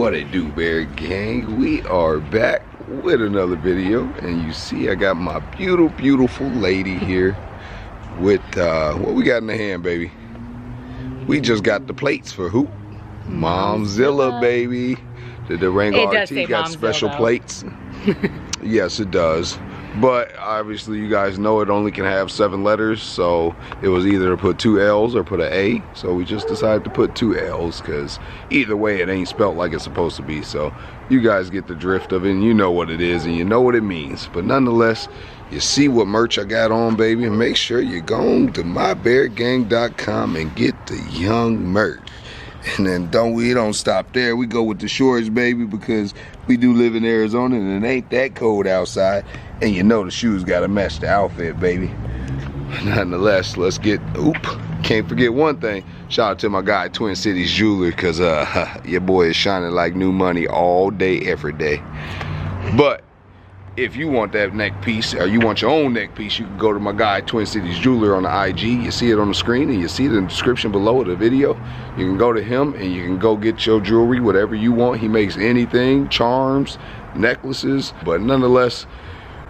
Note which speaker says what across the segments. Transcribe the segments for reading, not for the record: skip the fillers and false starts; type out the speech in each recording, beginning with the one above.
Speaker 1: What it do, Barrett Gang? We are back with another video, and you see I got my beautiful lady here with what we got in the hand, baby. We just got the plates for who? Momzilla, baby. The Durango RT got special plates. Yes, it does. But obviously you guys know it only can have 7 letters, so it was either to put 2 L's or put an A. So we just decided to put 2 L's because either way it ain't spelt like it's supposed to be. So you guys get the drift of it, and you know what it is and you know what it means. But nonetheless, you see what merch I got on, baby, and make sure you go to mybarrettgang.com and get the young merch. And then we don't stop there. We go with the shorts, baby, because we do live in Arizona and it ain't that cold outside. And you know the shoes gotta match the outfit, baby. Nonetheless, let's get, can't forget one thing. Shout out to my guy, Twin Cities Jeweler, because your boy is shining like new money all day, every day. But if you want that neck piece, or you want your own neck piece, you can go to my guy, Twin Cities Jeweler, on the IG. You see it on the screen, and you see it in the description below the video. You can go to him, and you can go get your jewelry, whatever you want. He makes anything, charms, necklaces. But nonetheless,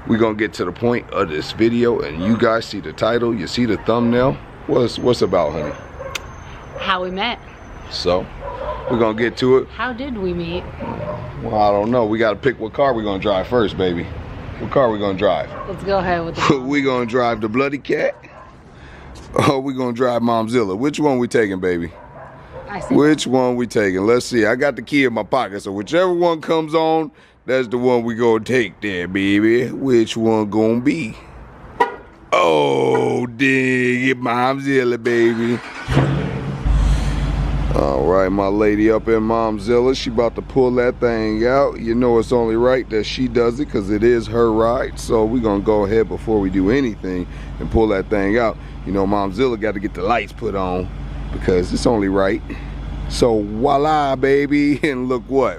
Speaker 1: we're gonna get to the point of this video, and you guys see the title, you see the thumbnail. What's about, honey?
Speaker 2: How we met.
Speaker 1: So, we're gonna get to it.
Speaker 2: How did we meet?
Speaker 1: Well, I don't know. We gotta pick what car we're gonna drive first, baby. What car we gonna drive?
Speaker 2: Let's go ahead with the
Speaker 1: We gonna drive the Bloody Cat, or we gonna drive Momzilla? Which one we taking, baby? Which one we taking? Let's see. I got the key in my pocket, so whichever one comes on, that's the one we gonna take there, baby. Which one gonna be? Oh, dig it, Momzilla, baby. All right, my lady up in Momzilla, she about to pull that thing out. You know it's only right that she does it because it is her ride. So we're gonna go ahead before we do anything and pull that thing out. You know, Momzilla got to get the lights put on because it's only right. So voila, baby, and look what?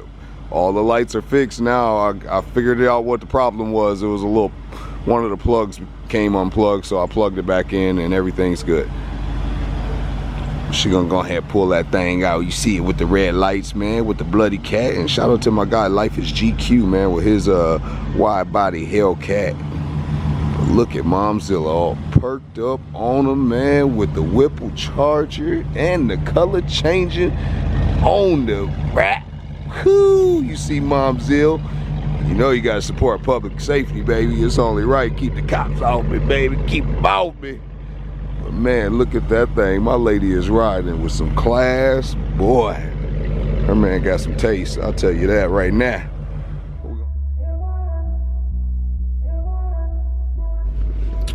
Speaker 1: All the lights are fixed now. I figured out what the problem was. It was a little, one of the plugs came unplugged, so I plugged it back in and everything's good. She gonna go ahead and pull that thing out. You see it with the red lights, man, with the Bloody Cat. And shout out to my guy, Life is GQ, man, with his wide body Hellcat. But look at Momzilla all perked up on him, man, with the Whipple Charger and the color changing on the wrap. Whoo, you see Momzilla. You know you gotta support public safety, baby. It's only right. Keep the cops off me, baby. Keep them off me. But man, look at that thing. My lady is riding with some class. Boy, her man got some taste. I'll tell you that right now.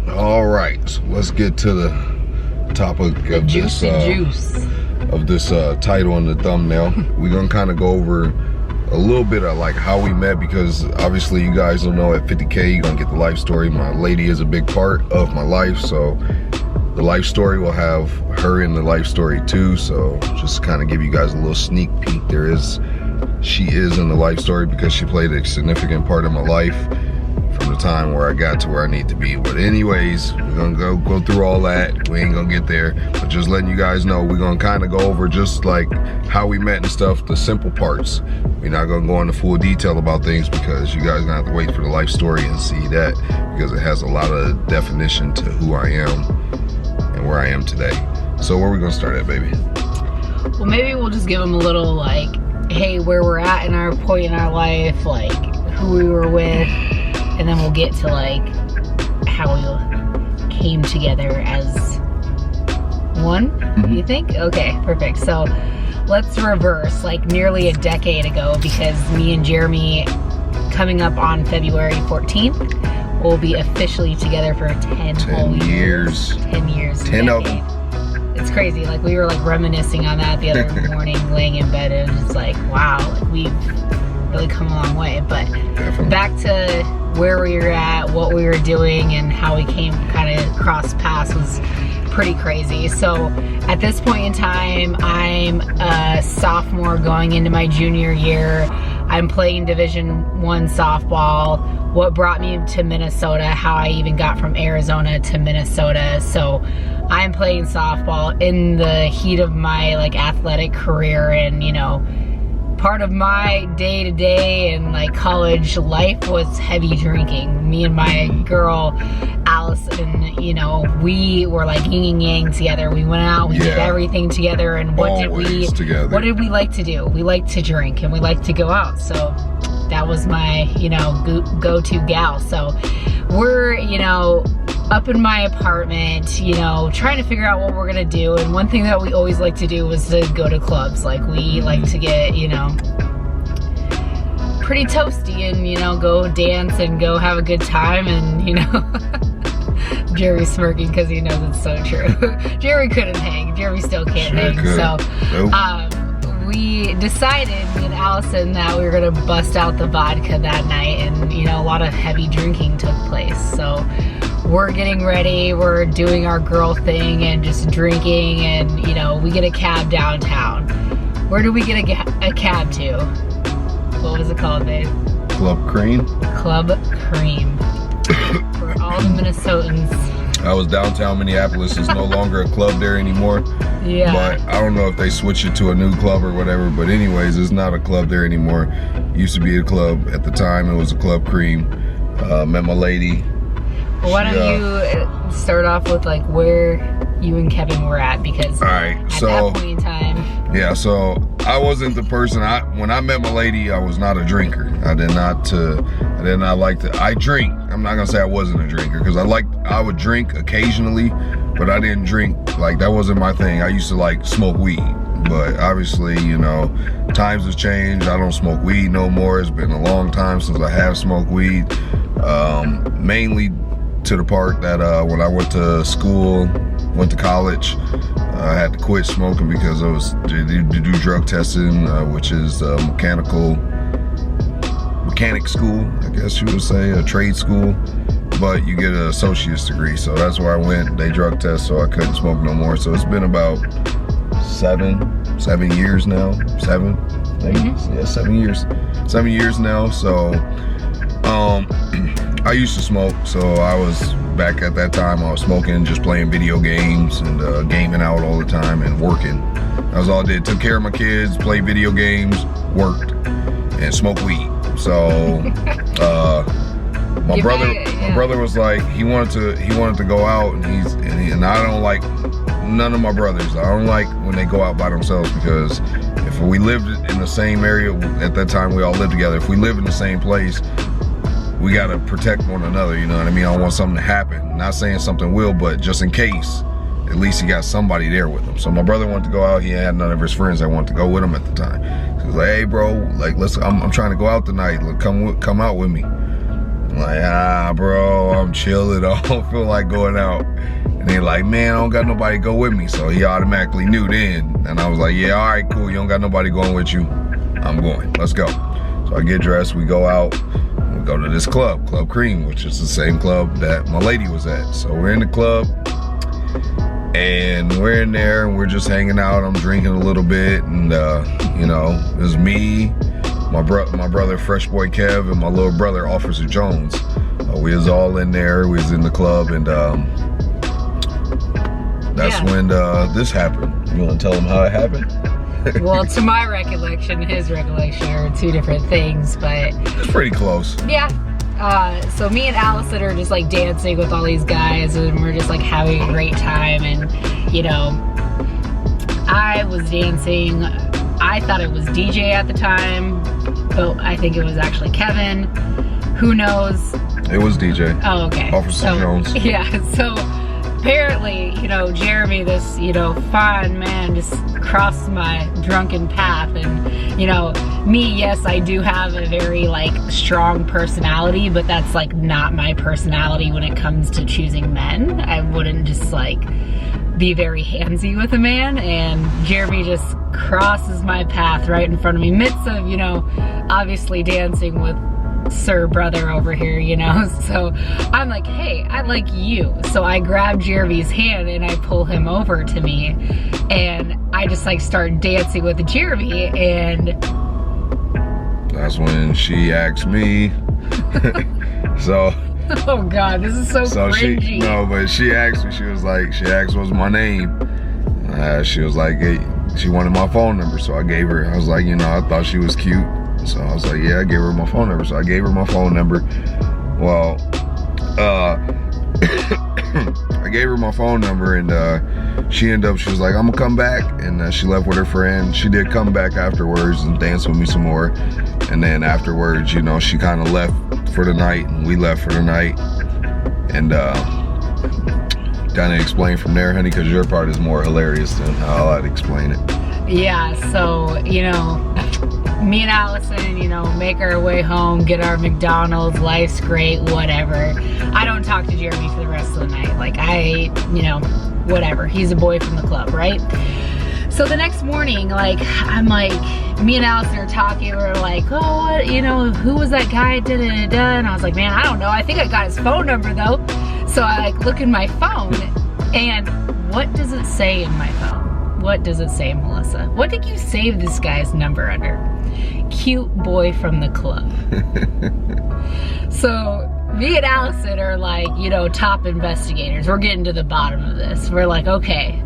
Speaker 1: All right, so let's get to the topic of this title and the thumbnail. We're gonna kind of go over a little bit of like how we met, because obviously you guys don't know, at 50K you're gonna get the life story. My lady is a big part of my life, so the life story will have her in the life story too. So just kind of give you guys a little sneak peek. She is in the life story because she played a significant part of my life from the time where I got to where I need to be. But anyways, we're gonna go through all that. We ain't gonna get there, but just letting you guys know, we're gonna kind of go over just like how we met and stuff, the simple parts. We're not gonna go into full detail about things because you guys gonna have to wait for the life story and see that, because it has a lot of definition to who I am and where I am today. So where are we gonna start at, baby?
Speaker 2: Well, maybe we'll just give them a little like, hey, where we're at in our point in our life, like who we were with, and then we'll get to like how we came together as one. You think? Okay, perfect. So let's reverse like nearly a decade ago, because me and Jeremy, coming up on February 14th, will be officially together for 10 whole years. 10 years.
Speaker 1: 10 of them.
Speaker 2: It's crazy. Like we were like reminiscing on that the other morning, laying in bed, and it's like, wow, like we've really come a long way. But back to where we were at, what we were doing, and how we came kind of cross paths was pretty crazy. So at this point in time, I'm a sophomore going into my junior year. I'm playing Division I softball. What brought me to Minnesota, how I even got from Arizona to Minnesota. So I'm playing softball in the heat of my like athletic career, and you know, part of my day-to-day and like college life was heavy drinking. Me and my girl Allison, you know, we were like yin and yang together. We went out, we did everything together, and what did we like to do? We like to drink and we like to go out. So that was my, you know, go-to gal. So we're, you know, up in my apartment, you know, trying to figure out what we're gonna do. And one thing that we always like to do was to go to clubs. Like we like to get, you know, pretty toasty and, you know, go dance and go have a good time. And, you know, Jerry's smirking because he knows it's so true. Jerry couldn't hang. Jerry still can't hang. So we decided, me and Allison, that we were gonna bust out the vodka that night. And, you know, a lot of heavy drinking took place. So we're getting ready, we're doing our girl thing and just drinking, and, you know, we get a cab downtown. Where do we get a cab to? What was it called, babe?
Speaker 1: Club Cream.
Speaker 2: Club Cream. For all the Minnesotans.
Speaker 1: I was downtown Minneapolis. It's no longer a club there anymore.
Speaker 2: Yeah.
Speaker 1: But I don't know if they switched it to a new club or whatever. But anyways, it's not a club there anymore. It used to be a club. At the time, it was a Club Cream. Met my lady.
Speaker 2: Why don't you start off with like where you and Kevin were at, because at that point in time.
Speaker 1: Yeah, so I wasn't the person, when I met my lady, I was not a drinker. I did not like to, I drink. I'm not gonna say I wasn't a drinker, because I would drink occasionally, but I didn't drink, like that wasn't my thing. I used to like smoke weed, but obviously, you know, times have changed. I don't smoke weed no more. It's been a long time since I have smoked weed. Mainly to the part that when I went to school, went to college, I had to quit smoking because I was to do drug testing, which is mechanic school, I guess you would say, a trade school, but you get an associate's degree. So that's where I went. They drug test, so I couldn't smoke no more. So it's been about 7 years now. 7 years. 7 years now. So I used to smoke, so I was back at that time. I was smoking, just playing video games and gaming out all the time and working. That was all I did. Took care of my kids, played video games, worked, and smoked weed. So my brother was like, he wanted to go out, and I don't like none of my brothers. I don't like when they go out by themselves, because if we lived in the same area at that time, we all lived together. If we live in the same place, we gotta protect one another, you know what I mean? I don't want something to happen. Not saying something will, but just in case, at least he got somebody there with him. So my brother wanted to go out. He had none of his friends that wanted to go with him at the time. So he was like, hey bro, like I'm trying to go out tonight. Like, come out with me. I'm like, bro, I'm chilling. I don't feel like going out. And they're like, man, I don't got nobody to go with me. So he automatically knew then. And I was like, yeah, all right, cool. You don't got nobody going with you. I'm going. Let's go. So I get dressed. We go out. We go to this club, Club Cream, which is the same club that my lady was at. So we're in the club, and we're in there, and we're just hanging out. I'm drinking a little bit, and you know, it was me, my brother Fresh Boy Kev, and my little brother Officer Jones. We was all in there. We was in the club, and that's when this happened. You want to tell them how it happened?
Speaker 2: Well, to my recollection, his recollection are two different things, but
Speaker 1: it's pretty close.
Speaker 2: Yeah. So me and Allison are just like dancing with all these guys, and we're just like having a great time. And, you know, I was dancing. I thought it was DJ at the time, but I think it was actually Kevin. Who knows?
Speaker 1: It was DJ.
Speaker 2: Oh, okay.
Speaker 1: Officer Jones.
Speaker 2: Yeah. So apparently, you know, Jeremy, this, you know, fine man, just crossed my drunken path. And, you know, me, yes, I do have a very, like, strong personality, but that's, like, not my personality when it comes to choosing men. I wouldn't just, like, be very handsy with a man. And Jeremy just crosses my path right in front of me, midst of, you know, obviously dancing with Sir Brother over here, you know. So I'm like, hey, I like you. So I grab Jeremy's hand and I pull him over to me, and I just like start dancing with Jeremy. And
Speaker 1: that's when she asked me. So
Speaker 2: oh god, this is so cringy.
Speaker 1: But she asked me, she asked what's my name. She was like, hey, she wanted my phone number, so I gave her. I was like, you know, I thought she was cute, so I was like, yeah, I gave her my phone number. So I gave her my phone number. Well, I gave her my phone number, and she ended up, she was like, I'm gonna come back, and she left with her friend. She did come back afterwards and dance with me some more, and then afterwards, you know, she kind of left for the night, and we left for the night, and kind of explain from there, honey, because your part is more hilarious than how I'd explain it.
Speaker 2: Yeah, so, you know, me and Allison, you know, make our way home, get our McDonald's, life's great, whatever. I don't talk to Jeremy for the rest of the night. Like, you know, whatever. He's a boy from the club, right? So the next morning, like, I'm like, me and Allison are talking, we're like, oh, what, you know, who was that guy, da-da-da-da, and I was like, man, I don't know, I think I got his phone number, though. So I, like, look in my phone, and what does it say in my phone? What does it say, Melissa? What did you save this guy's number under? Cute boy from the club. So me and Allison are like, you know, top investigators. We're getting to the bottom of this. We're like, okay.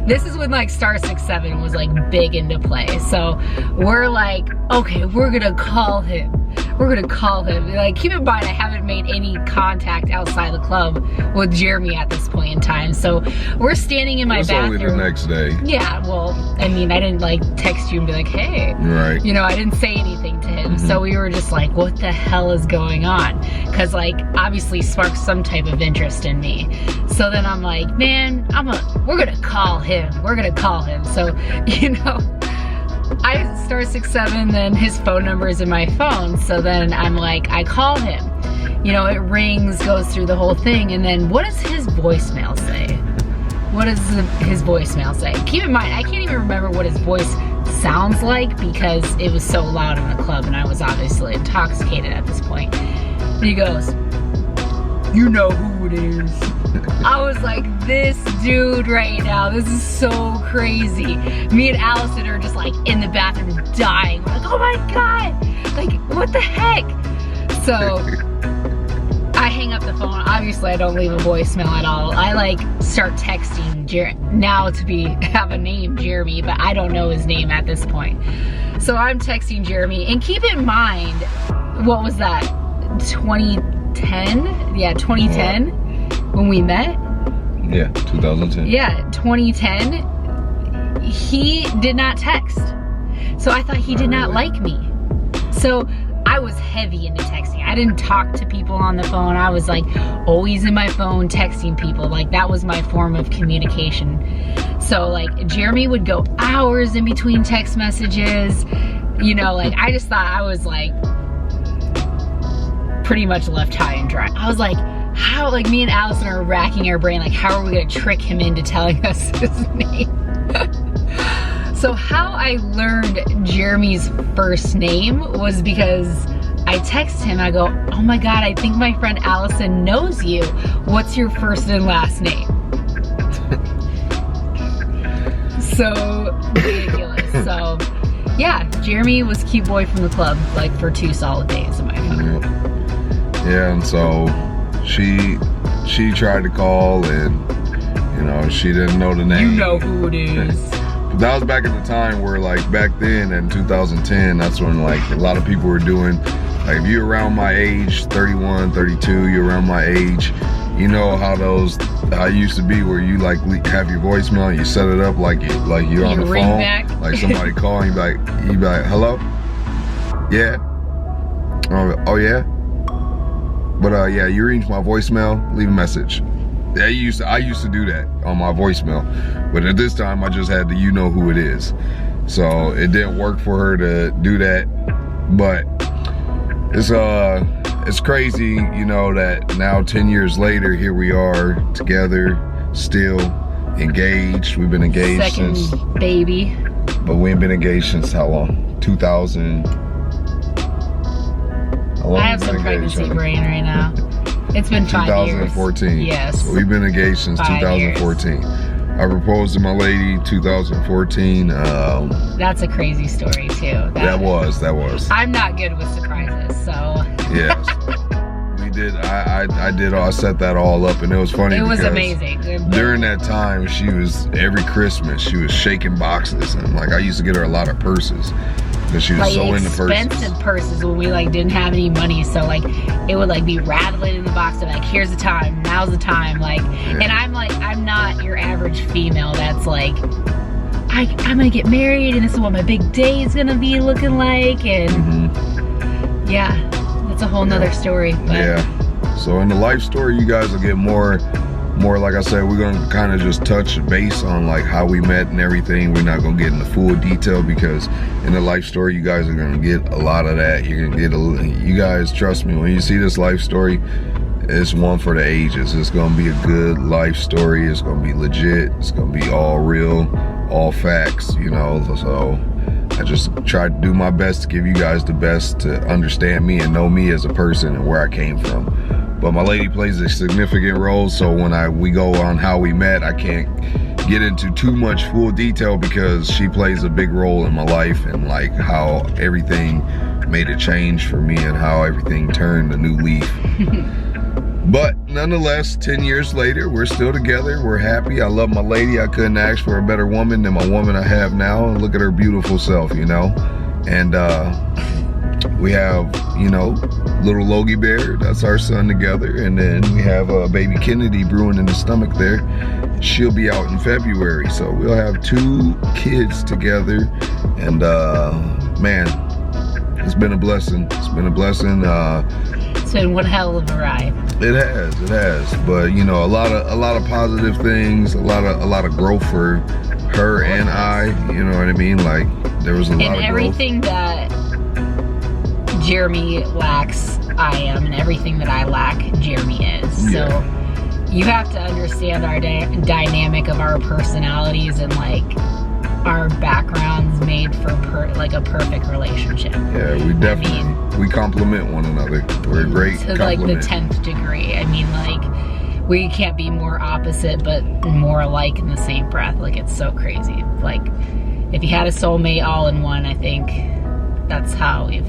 Speaker 2: This is when like Star 67 was like big into play. So we're like, okay, we're gonna call him. We're gonna call him. Like, keep in mind, I haven't made any contact outside the club with Jeremy at this point in time. So we're standing in my bathroom.
Speaker 1: It was only the next day.
Speaker 2: Yeah, well, I mean, I didn't like text you and be like, hey.
Speaker 1: Right.
Speaker 2: You know, I didn't say anything to him. So we were just like, what the hell is going on? Because like, obviously sparked some type of interest in me. So then I'm like, man, we're gonna call him. We're gonna call him. So, you know, I Star 67, then his phone number is in my phone. So then I'm like, I call him. You know, it rings, goes through the whole thing, and then what does his voicemail say? What does his voicemail say? Keep in mind, I can't even remember what his voice sounds like because it was so loud in the club and I was obviously intoxicated at this point. And he goes, you know who it is. I was like, this dude right now, this is so crazy. Me and Allison are just like in the bathroom dying. We're like, oh my God, like what the heck? So I hang up the phone. Obviously I don't leave a voicemail at all. I like start texting now to have a name, Jeremy, but I don't know his name at this point. So I'm texting Jeremy, and keep in mind, what was that, 2010? Yeah, 2010 when we met?
Speaker 1: Yeah, 2010.
Speaker 2: Yeah, 2010, he did not text. So I thought he did not like me. So I was heavy into texting. I didn't talk to people on the phone. I was like always in my phone texting people. Like that was my form of communication. So like Jeremy would go hours in between text messages. You know, like I just thought I was like pretty much left high and dry. I was like, how, like me and Allison are racking our brain, like how are we gonna trick him into telling us his name? So how I learned Jeremy's first name was because I text him, I go, oh my God, I think my friend Allison knows you. What's your first and last name? So ridiculous. So yeah, Jeremy was cute boy from the club, like for 2 solid days in my phone.
Speaker 1: Yeah, and so she tried to call, and you know, she didn't know the name.
Speaker 2: You know who it is.
Speaker 1: But that was back at the time where, like, back then in 2010, that's when like a lot of people were doing, like, if you're around my age, 31, 32, you're around my age, you know how it used to be where you like have your voicemail and you set it up like you're on the phone,
Speaker 2: back.
Speaker 1: like somebody calling, you be like, hello, yeah, oh yeah. But yeah, you reach my voicemail, leave a message. I used to do that on my voicemail, but at this time I just had to, you know who it is. So it didn't work for her to do that, but it's crazy, you know, that now 10 years later, here we are together, still engaged. We've been engaged since
Speaker 2: baby.
Speaker 1: But we ain't been engaged since how long? 2000.
Speaker 2: I have some pregnancy brain right now. It's been 5 years. 2014. Yes.
Speaker 1: So we've been engaged since 2014. Years. I proposed to my lady 2014.
Speaker 2: That's a crazy story too.
Speaker 1: That was.
Speaker 2: I'm not good with surprises, so.
Speaker 1: Yes. We did. I set that all up, and it was funny.
Speaker 2: It was amazing.
Speaker 1: During that time, every Christmas she was shaking boxes, and like I used to get her a lot of purses because she was
Speaker 2: like
Speaker 1: so into purses.
Speaker 2: Expensive purses when we like didn't have any money, so like it would like be rattling in the box of like, here's the time, now's the time, like. Yeah. And I'm like, I'm not your average female that's like, I'm gonna get married and this is what my big day is gonna be looking like, and yeah, that's a whole nother story. But
Speaker 1: yeah, so in the life story you guys will get more like I said, we're gonna kind of just touch base on like how we met and everything. We're not gonna get into full detail because in the life story you guys are gonna get a lot of that. You're gonna get you guys, trust me, when you see this life story, it's one for the ages. It's gonna be a good life story. It's gonna be legit. It's gonna be all real, all facts, you know. So I just try to do my best to give you guys the best to understand me and know me as a person and where I came from. But my lady plays a significant role, so when we go on how we met, I can't get into too much full detail because she plays a big role in my life and like how everything made a change for me and how everything turned a new leaf. But nonetheless, 10 years later, we're still together. We're happy. I love my lady. I couldn't ask for a better woman than my woman I have now. And look at her beautiful self, you know. And we have, you know, little Logie Bear. That's our son together. And then we have baby Kennedy brewing in the stomach there. She'll be out in February. So we'll have 2 kids together. And man, it's been a blessing. It's been a blessing.
Speaker 2: It's been one hell of a ride.
Speaker 1: It has. But you know, a lot of positive things, a lot of growth for her and I. You know what I mean? Like there was a lot of growth.
Speaker 2: And everything that Jeremy lacks, I am, and everything that I lack, Jeremy is.
Speaker 1: Yeah.
Speaker 2: So you have to understand our dynamic of our personalities and like our backgrounds made for like a perfect relationship.
Speaker 1: Yeah, we definitely we complement one another. We're a great
Speaker 2: to like the 10th degree. I mean, like we can't be more opposite but more alike in the same breath. Like it's so crazy. Like if you had a soulmate all in one, I think that's how we've,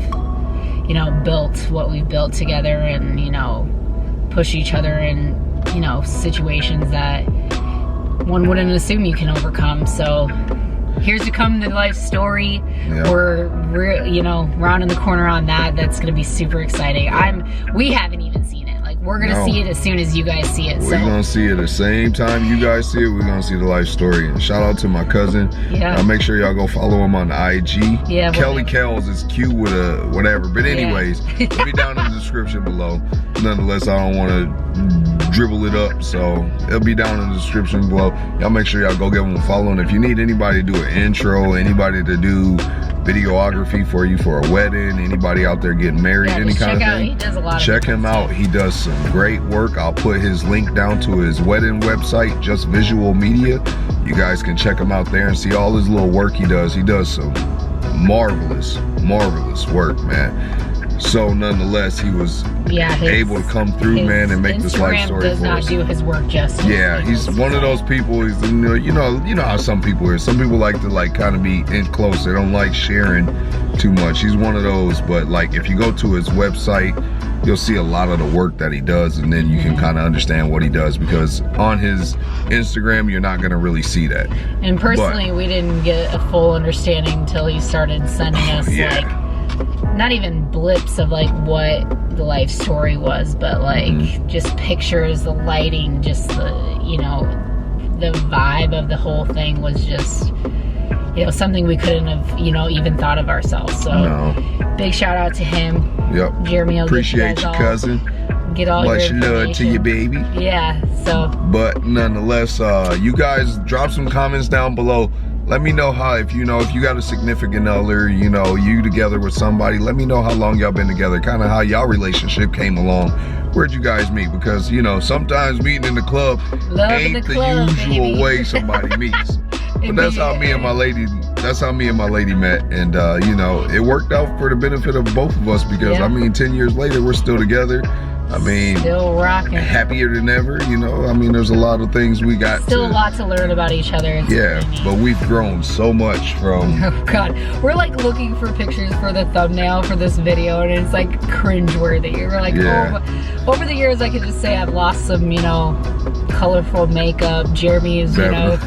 Speaker 2: you know, built what we've built together, and you know, push each other in, you know, situations that one wouldn't assume you can overcome. So here's to come to life story. Yep. We're you know, rounding the corner on that. That's gonna be super exciting. We haven't even seen it. Like we're gonna see it as soon as you guys see it.
Speaker 1: We're gonna see it the same time you guys see it. We're gonna see the life story. And shout out to my cousin. Yeah. Make sure y'all go follow him on IG. Yeah. Kelly Kells is cute with a whatever. But anyways, it'll be down in the description below. Nonetheless, I don't want to dribble it up, so it'll be down in the description below. Y'all make sure y'all go give him a follow. And if you need anybody to do an intro, anybody to do videography for you for a wedding, anybody out there getting married, any kind of thing,
Speaker 2: he does a lot
Speaker 1: check him out. He does some great work. I'll put his link down to his wedding website, Just Visual Media. You guys can check him out there and see all his little work he does. He does some marvelous work, man. So nonetheless, he was able to come through, man, and make this life story for us.
Speaker 2: Instagram does not do his work justice.
Speaker 1: Yeah, he's one of those people. He's, you know how some people are. Some people like to like kind of be in close. They don't like sharing too much. He's one of those. But like, if you go to his website, you'll see a lot of the work that he does, and then you can kind of understand what he does, because on his Instagram, you're not gonna really see that. And
Speaker 2: personally, we didn't get a full understanding until he started sending us like, not even blips of like what the life story was, but like just pictures, the lighting, just the, you know, the vibe of the whole thing was just, you know, something we couldn't have, you know, even thought of ourselves. So big shout out to him.
Speaker 1: Yep.
Speaker 2: Jeremy, I'll
Speaker 1: appreciate you, cousin.
Speaker 2: Get all
Speaker 1: much love to you, baby.
Speaker 2: Yeah. So.
Speaker 1: But nonetheless, you guys drop some comments down below. Let me know how, if you got a significant other, you know, you together with somebody, let me know how long y'all been together, kind of how y'all relationship came along. Where'd you guys meet? Because, you know, sometimes meeting in the club ain't the usual way somebody meets. But that's how me and my lady met. And, you know, it worked out for the benefit of both of us, because, I mean, 10 years later, we're still together. I mean,
Speaker 2: still rocking.
Speaker 1: Happier than ever, you know. I mean, there's a lot of things we got.
Speaker 2: Still a lot to learn about each other.
Speaker 1: Yeah, but we've grown so much from.
Speaker 2: Oh God, we're like looking for pictures for the thumbnail for this video, and it's like cringeworthy. We're like, oh, over the years, I could just say I've lost some, you know, colorful makeup. Jeremy's, you know,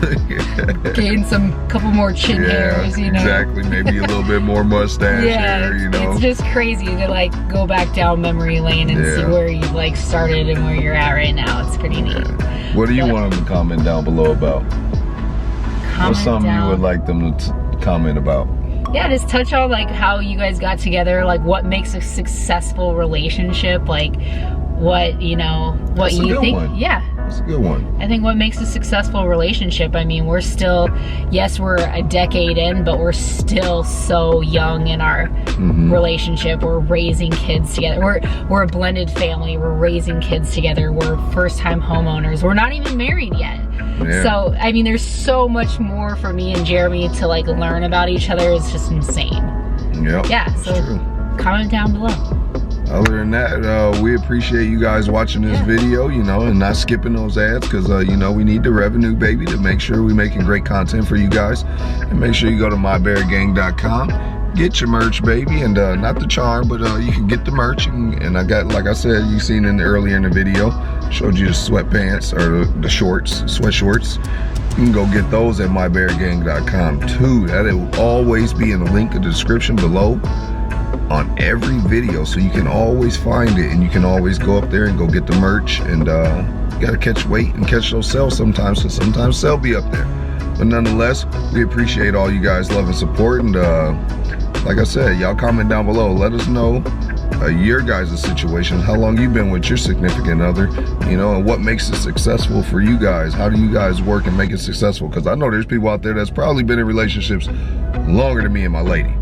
Speaker 2: gained couple more chin hairs, you know.
Speaker 1: Exactly, maybe a little bit more mustache hair, you know.
Speaker 2: It's just crazy to like go back down memory lane and see where you've like started and where you're at right now. It's pretty neat.
Speaker 1: What do you want them to comment down below about? What's something you would like them to comment about?
Speaker 2: Yeah, just touch on like how you guys got together, like what makes a successful relationship, like what, you know, what you think. Yeah.
Speaker 1: That's a good one.
Speaker 2: I think what makes a successful relationship, I mean, we're still, yes, we're a decade in, but we're still so young in our relationship. We're raising kids together. We're a blended family. We're raising kids together. We're first-time homeowners. We're not even married yet. Yeah. So, I mean, there's so much more for me and Jeremy to like learn about each other. It's just insane.
Speaker 1: Yep.
Speaker 2: Yeah, so comment down below.
Speaker 1: Other than that, we appreciate you guys watching this video, you know, and not skipping those ads, because, you know, we need the revenue, baby, to make sure we're making great content for you guys. And make sure you go to MyBarrettGang.com, get your merch, baby, and not the charm, but you can get the merch. And I got, like I said, you seen earlier in the video, showed you the sweatpants, or the shorts, sweat shorts. You can go get those at MyBarrettGang.com too. That'll always be in the link in the description below on every video, so you can always find it, and you can always go up there and go get the merch. And you gotta wait and catch those sales sometimes, so sometimes they'll be up there. But nonetheless, we appreciate all you guys' love and support. And like I said, y'all comment down below, let us know your guys' situation, how long you've been with your significant other, you know, and what makes it successful for you guys. How do you guys work and make it successful? Because I know there's people out there that's probably been in relationships longer than me and my lady.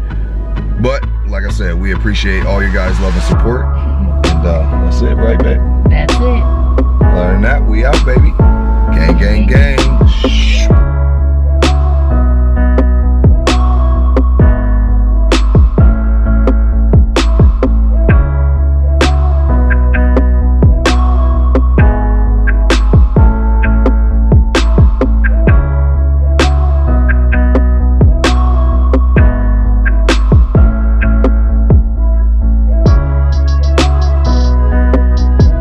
Speaker 1: But like I said, we appreciate all your guys' love and support. And that's it, right, babe?
Speaker 2: That's it.
Speaker 1: Other than that, we out, baby. Gang, gang, gang.